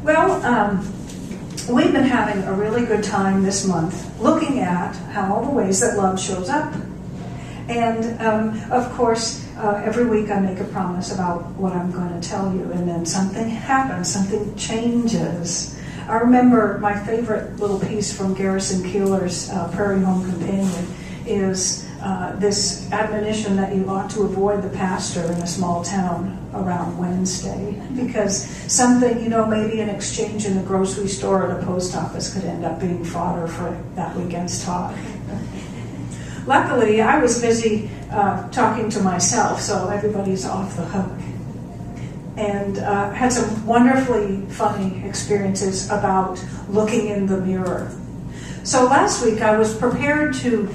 Well, we've been having a really good time this month looking at how all the ways that love shows up. And of course, every week I make a promise about what I'm going to tell you, and then something happens, something changes. I remember my favorite little piece from Garrison Keillor's Prairie Home Companion is this admonition that you ought to avoid the pastor in a small town around Wednesday, because something, maybe an exchange in the grocery store or the post office could end up being fodder for that weekend's talk. Luckily, I was busy talking to myself, so everybody's off the hook. And had some wonderfully funny experiences about looking in the mirror. So last week I was prepared to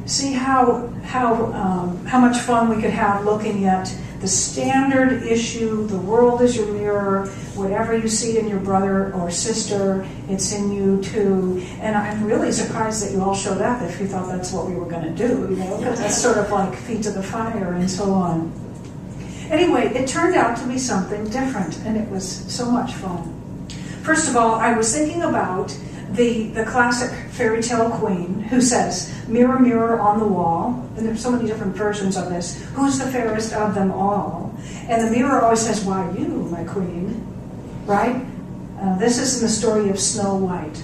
see how much fun we could have looking at the standard issue, the world is your mirror, whatever you see in your brother or sister, it's in you too. And I'm really surprised that you all showed up if you thought that's what we were going to do, because that's sort of like feet to the fire and so on. Anyway, it turned out to be something different, and it was so much fun. First of all, I was thinking about the classic fairy tale queen who says, "Mirror, mirror on the wall," and there's so many different versions of this, "who's the fairest of them all?" And the mirror always says, "Why, you, my queen," right? This is in the story of Snow White.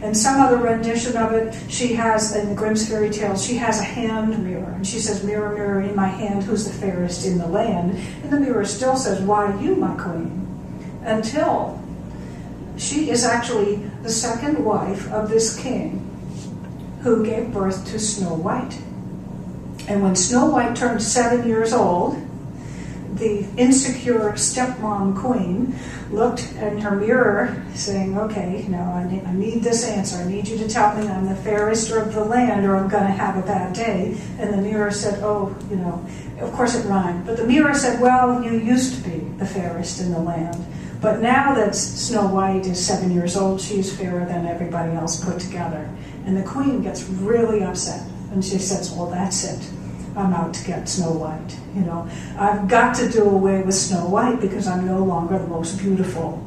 And some other rendition of it, she has, in the Grimm's fairy tales, she has a hand mirror. And she says, "Mirror, mirror in my hand, who's the fairest in the land?" And the mirror still says, "Why, you, my queen," until she is actually the second wife of this king who gave birth to Snow White. And when Snow White turned 7 years old, the insecure stepmom queen looked in her mirror saying, "Okay, now I need this answer. I need you to tell me I'm the fairest of the land or I'm going to have a bad day." And the mirror said, of course it rhymed, but the mirror said, "Well, you used to be the fairest in the land. But now that Snow White is 7 years old, she's fairer than everybody else put together." And the queen gets really upset. And she says, "Well, that's it. I'm out to get Snow White. I've got to do away with Snow White because I'm no longer the most beautiful."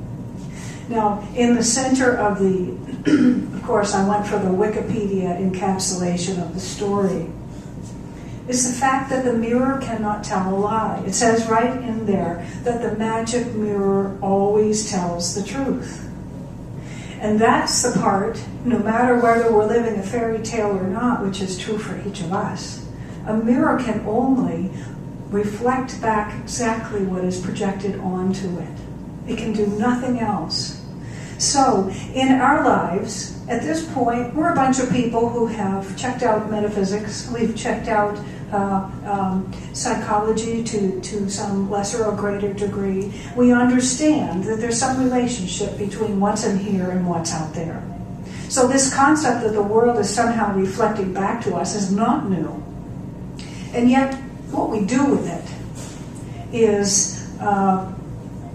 Now, in the center of of course, I went for the Wikipedia encapsulation of the story, is the fact that the mirror cannot tell a lie. It says right in there that the magic mirror always tells the truth. And that's the part, no matter whether we're living a fairy tale or not, which is true for each of us, a mirror can only reflect back exactly what is projected onto it. It can do nothing else. So, in our lives, at this point, we're a bunch of people who have checked out metaphysics. We've checked out psychology to some lesser or greater degree. We understand that there's some relationship between what's in here and what's out there. So this concept that the world is somehow reflecting back to us is not new. And yet, what we do with it is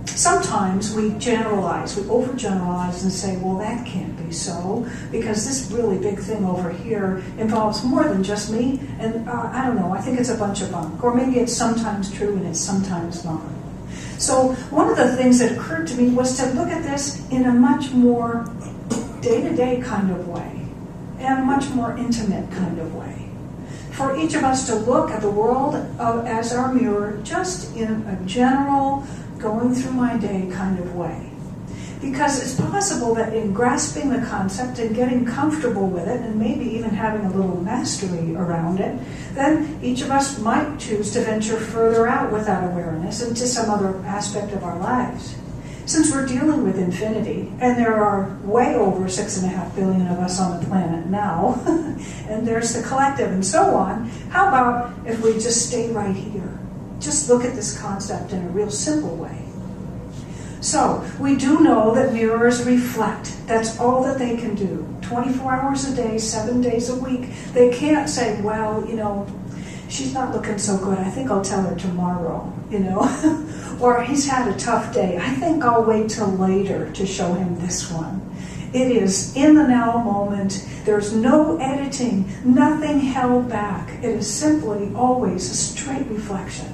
sometimes we generalize, we overgeneralize and say, "Well, that can't be so, because this really big thing over here involves more than just me, and I don't know, I think it's a bunch of bunk." Or maybe it's sometimes true and it's sometimes not. So one of the things that occurred to me was to look at this in a much more day-to-day kind of way, and a much more intimate kind of way. For each of us to look at the world as our mirror, just in a general, going through my day kind of way. Because it's possible that in grasping the concept and getting comfortable with it, and maybe even having a little mastery around it, then each of us might choose to venture further out with that awareness into some other aspect of our lives. Since we're dealing with infinity, and there are way over 6.5 billion of us on the planet now, and there's the collective and so on, how about if we just stay right here? Just look at this concept in a real simple way. So, we do know that mirrors reflect. That's all that they can do. 24 hours a day, 7 days a week. They can't say, "Well, she's not looking so good. I think I'll tell her tomorrow," Or, "He's had a tough day. I think I'll wait till later to show him this one." It is in the now moment. There's no editing, nothing held back. It is simply always a straight reflection.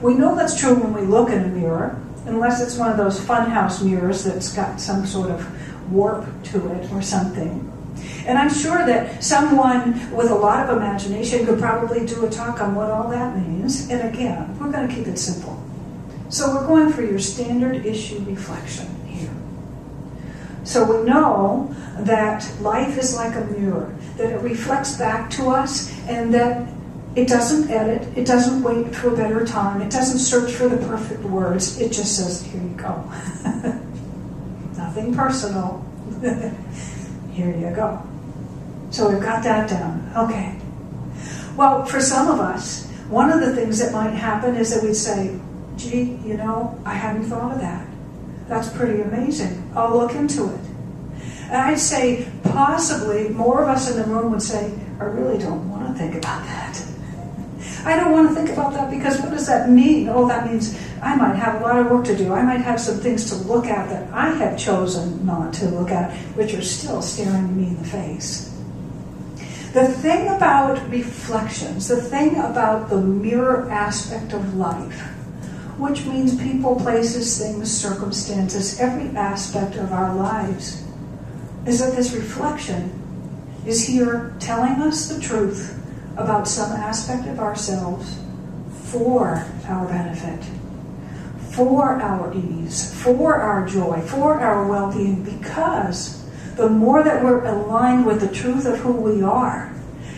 We know that's true when we look in a mirror. unless it's one of those funhouse mirrors that's got some sort of warp to it or something. And I'm sure that someone with a lot of imagination could probably do a talk on what all that means. And again, we're going to keep it simple. So we're going for your standard issue reflection here. So we know that life is like a mirror, that it reflects back to us, and that it doesn't edit, it doesn't wait for a better time, it doesn't search for the perfect words, it just says, here you go. Nothing personal. Here you go. So we've got that down. Okay. Well, for some of us, one of the things that might happen is that we'd say, gee, I hadn't thought of that. That's pretty amazing. I'll look into it. And I'd say possibly more of us in the room would say, I really don't want to think about that. I don't want to think about that because what does that mean? Oh, that means I might have a lot of work to do. I might have some things to look at that I have chosen not to look at, which are still staring me in the face. The thing about reflections, the thing about the mirror aspect of life, which means people, places, things, circumstances, every aspect of our lives, is that this reflection is here telling us the truth about some aspect of ourselves for our benefit, for our ease, for our joy, for our well-being, because the more that we're aligned with the truth of who we are,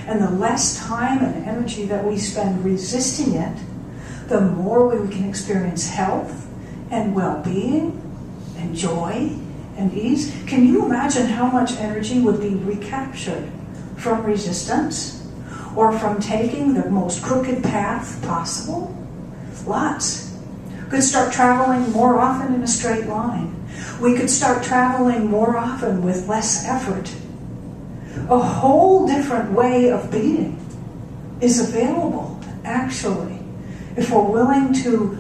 and the less time and energy that we spend resisting it, the more we can experience health and well-being and joy and ease. Can you imagine how much energy would be recaptured from resistance or from taking the most crooked path possible? Lots. Could start traveling more often in a straight line. We could start traveling more often with less effort. A whole different way of being is available, actually, if we're willing to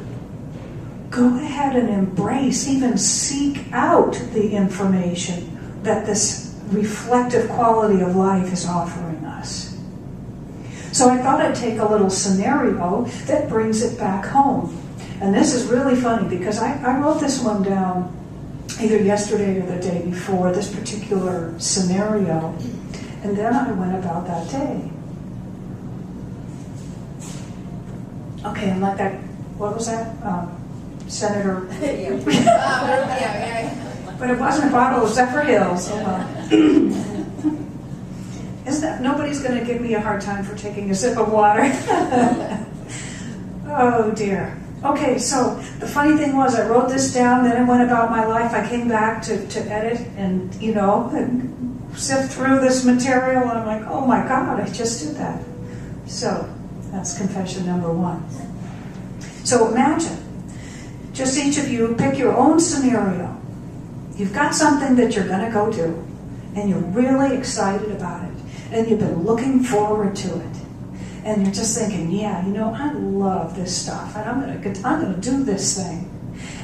go ahead and embrace, even seek out the information that this reflective quality of life is offering us. So I thought I'd take a little scenario that brings it back home. And this is really funny because I wrote this one down either yesterday or the day before, this particular scenario, and then I went about that day. Okay, and like that, what was that? Senator? Yeah. But it wasn't a bottle of Zephyr Hills. Oh, well. Isn't that, nobody's going to give me a hard time for taking a sip of water. Oh dear. Okay, so the funny thing was I wrote this down, then I went about my life. I came back to edit and, and sift through this material, and I'm like, oh my God, I just did that. So that's confession number one. So imagine, just each of you pick your own scenario. You've got something that you're going to go do, and you're really excited about it, and you've been looking forward to it. And you're just thinking, yeah, I love this stuff, and I'm gonna do this thing.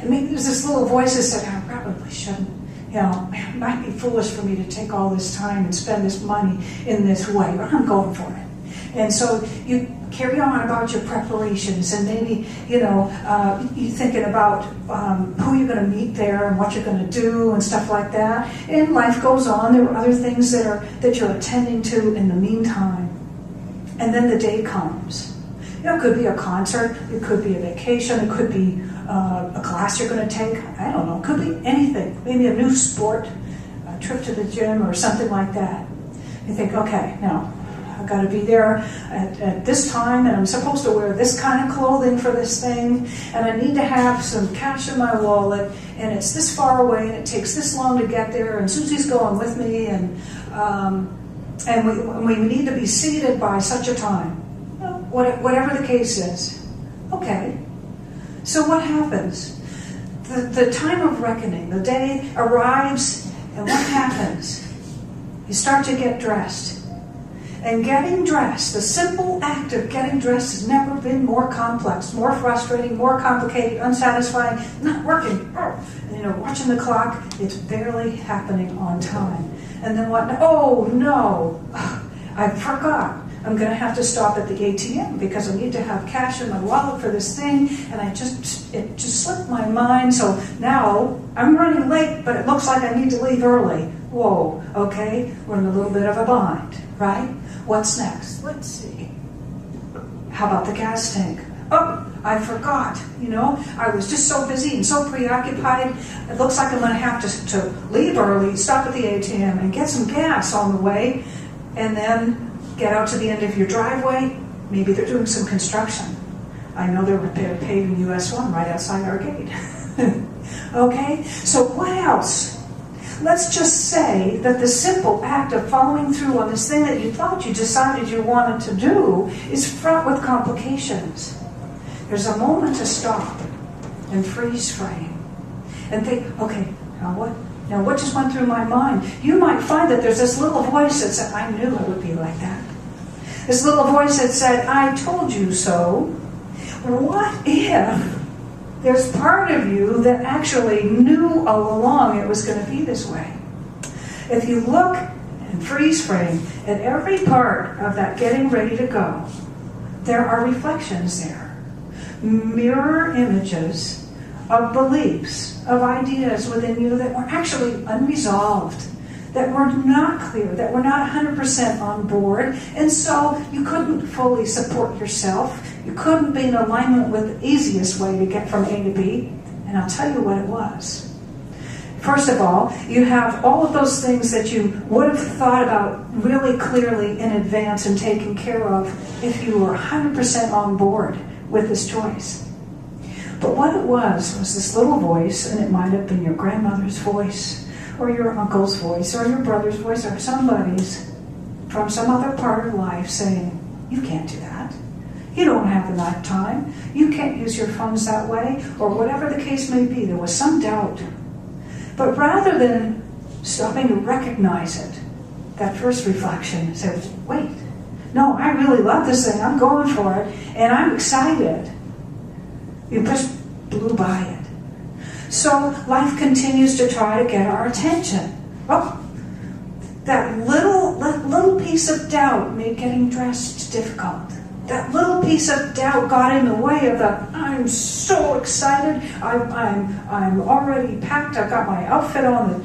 And maybe there's this little voice that said, I probably shouldn't. It might be foolish for me to take all this time and spend this money in this way, but I'm going for it. And so you carry on about your preparations, and maybe, you're thinking about who you're going to meet there and what you're going to do and stuff like that. And life goes on. There are other things that you're attending to in the meantime. And then the day comes. It could be a concert, it could be a vacation, it could be a class you're going to take. I don't know. It could be anything. Maybe a new sport, a trip to the gym or something like that. You think, okay, now I've got to be there at this time, and I'm supposed to wear this kind of clothing for this thing, and I need to have some cash in my wallet, and it's this far away, and it takes this long to get there, and Susie's going with me, and we need to be seated by such a time. Whatever the case is. Okay. So what happens? The time of reckoning, the day arrives, and what happens? You start to get dressed. And getting dressed, the simple act of getting dressed has never been more complex, more frustrating, more complicated, unsatisfying, not working. Watching the clock, it's barely happening on time. And then what? Oh no, I forgot I'm going to have to stop at the ATM because I need to have cash in my wallet for this thing, and it just slipped my mind. So now I'm running late, but it looks like I need to leave early. Whoa, okay, we're in a little bit of a bind, right? What's next? Let's see. How about the gas tank? Oh, I forgot, I was just so busy and so preoccupied. It looks like I'm going to have to leave early, stop at the ATM and get some gas on the way, and then get out to the end of your driveway. Maybe they're doing some construction. I know they're paving US 1 right outside our gate. Okay, so what else? Let's just say that the simple act of following through on this thing that you thought you decided you wanted to do is fraught with complications. There's a moment to stop and freeze frame and think, okay, now what just went through my mind? You might find that there's this little voice that said, I knew it would be like that. This little voice that said, I told you so. What if there's part of you that actually knew all along it was going to be this way? If you look and freeze frame at every part of that getting ready to go, there are reflections there. Mirror images of beliefs, of ideas within you that were actually unresolved, that were not clear, that were not 100% on board, and so you couldn't fully support yourself. You couldn't be in alignment with the easiest way to get from A to B, and I'll tell you what it was. First of all, you have all of those things that you would have thought about really clearly in advance and taken care of if you were 100% on board with this choice. But what it was this little voice, and it might have been your grandmother's voice, or your uncle's voice, or your brother's voice, or somebody's from some other part of life saying, you can't do that. You don't have enough time. You can't use your funds that way, or whatever the case may be. There was some doubt. But rather than stopping to recognize it, that first reflection said, wait, no, I really love this thing. I'm going for it, and I'm excited. You just blew by it. So life continues to try to get our attention. Oh, that little piece of doubt made getting dressed difficult. That little piece of doubt got in the way of the, I'm so excited. I'm already packed. I've got my outfit on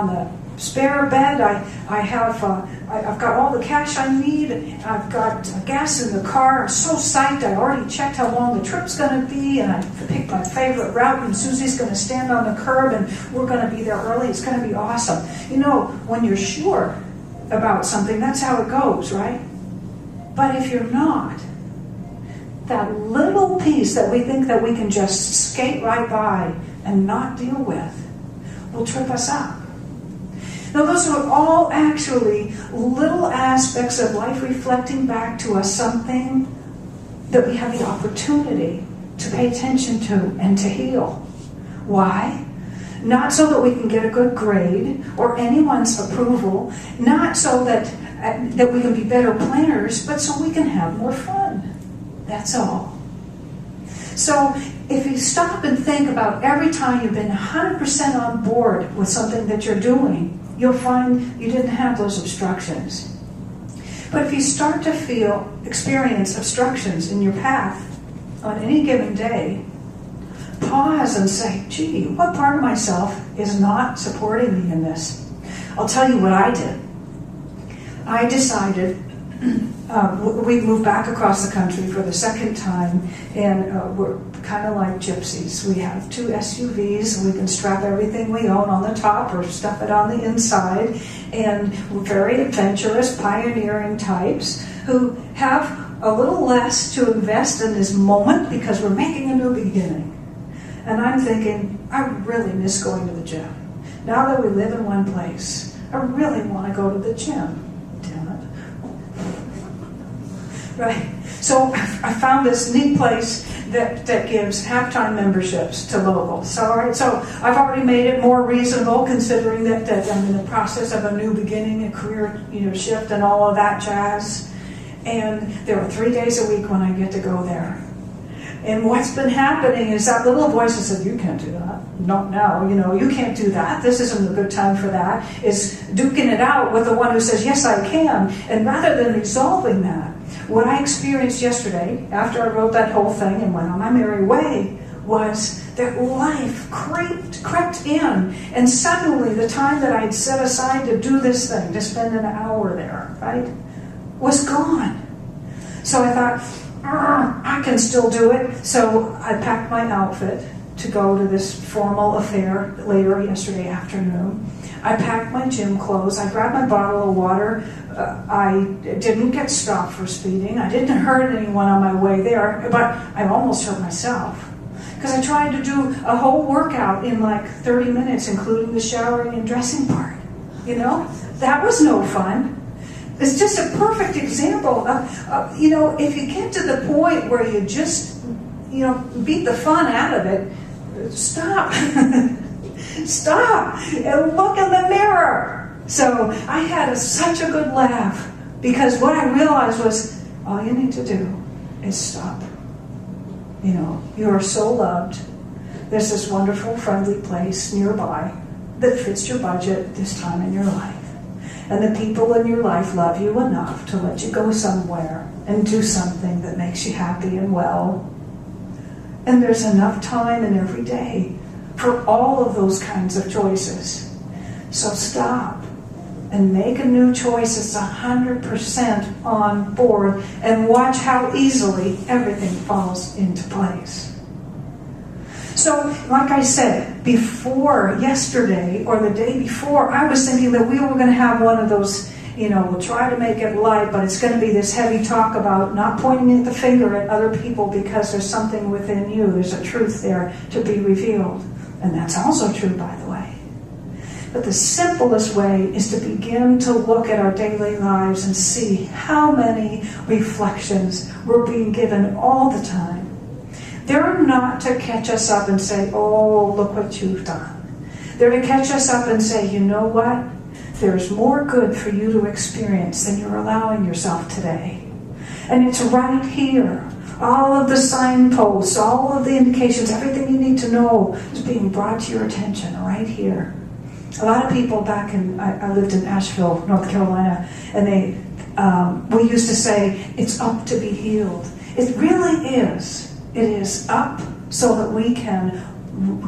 the spare bed. I've got all the cash I need. I've got gas in the car. I'm so psyched. I already checked how long the trip's going to be, and I picked my favorite route, and Susie's going to stand on the curb, and we're going to be there early. It's going to be awesome. When you're sure about something, that's how it goes, right? But if you're not, that little piece that we think that we can just skate right by and not deal with will trip us up. Now, those are all actually little aspects of life reflecting back to us something that we have the opportunity to pay attention to and to heal. Why? Not so that we can get a good grade or anyone's approval, not so that we can be better planners, but so we can have more fun. That's all. So if you stop and think about every time you've been 100% on board with something that you're doing, you'll find you didn't have those obstructions. But if you start to experience obstructions in your path on any given day, pause and say, gee, what part of myself is not supporting me in this? I'll tell you what I did. I decided, we moved back across the country for the second time, and we're kind of like gypsies. We have 2 SUVs, and we can strap everything we own on the top or stuff it on the inside, and we're very adventurous, pioneering types who have a little less to invest in this moment because we're making a new beginning. And I'm thinking, I really miss going to the gym. Now that we live in one place, I really want to go to the gym. Damn it. Right. So I found this neat place that gives halftime memberships to locals. So, all right, so I've already made it more reasonable considering that I'm in the process of a new beginning, a career shift and all of that jazz. And there are 3 days a week when I get to go there. And what's been happening is that little voice that said, you can't do that. Not now, you can't do that. This isn't a good time for that. Is duking it out with the one who says, yes, I can. And rather than resolving that, what I experienced yesterday, after I wrote that whole thing and went on my merry way, was that life crept in. And suddenly the time that I'd set aside to do this thing, to spend an hour there, right, was gone. So I thought, I can still do it. So I packed my outfit to go to this formal affair later yesterday afternoon. I packed my gym clothes. I grabbed my bottle of water. I didn't get stopped for speeding. I didn't hurt anyone on my way there, but I almost hurt myself. Because I tried to do a whole workout in like 30 minutes, including the showering and dressing part. That was no fun. It's just a perfect example of, if you get to the point where you just, beat the fun out of it, stop. Stop and look in the mirror. So I had such a good laugh because what I realized was all you need to do is stop. You are so loved. There's this wonderful, friendly place nearby that fits your budget this time in your life. And the people in your life love you enough to let you go somewhere and do something that makes you happy and well. And there's enough time in every day for all of those kinds of choices. So stop and make a new choice that's 100% on board and watch how easily everything falls into place. So, like I said, before yesterday or the day before, I was thinking that we were going to have one of those, we'll try to make it light, but it's going to be this heavy talk about not pointing the finger at other people because there's something within you. There's a truth there to be revealed. And that's also true, by the way. But the simplest way is to begin to look at our daily lives and see how many reflections we're being given all the time. They're not to catch us up and say, oh, look what you've done. They're to catch us up and say, you know what? There's more good for you to experience than you're allowing yourself today. And it's right here. All of the signposts, all of the indications, everything you need to know is being brought to your attention right here. A lot of people back in, I lived in Asheville, North Carolina, and we used to say, it's up to be healed. It really is. It is up so that we can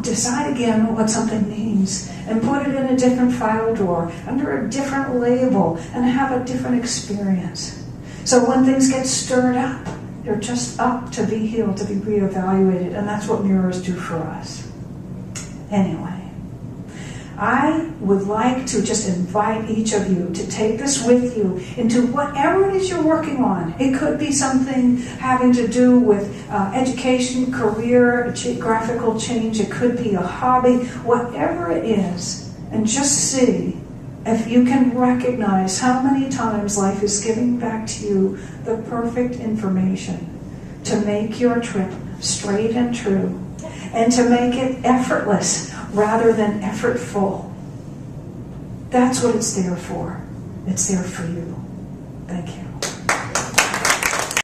decide again what something means and put it in a different file drawer, under a different label, and have a different experience. So when things get stirred up, they're just up to be healed, to be reevaluated, and that's what mirrors do for us. Anyway, I would like to just invite each of you to take this with you into whatever it is you're working on. It could be something having to do with education, career, geographical change. It could be a hobby, whatever it is. And just see if you can recognize how many times life is giving back to you the perfect information to make your trip straight and true and to make it effortless rather than effortful. That's what it's there for. It's there for you. Thank you.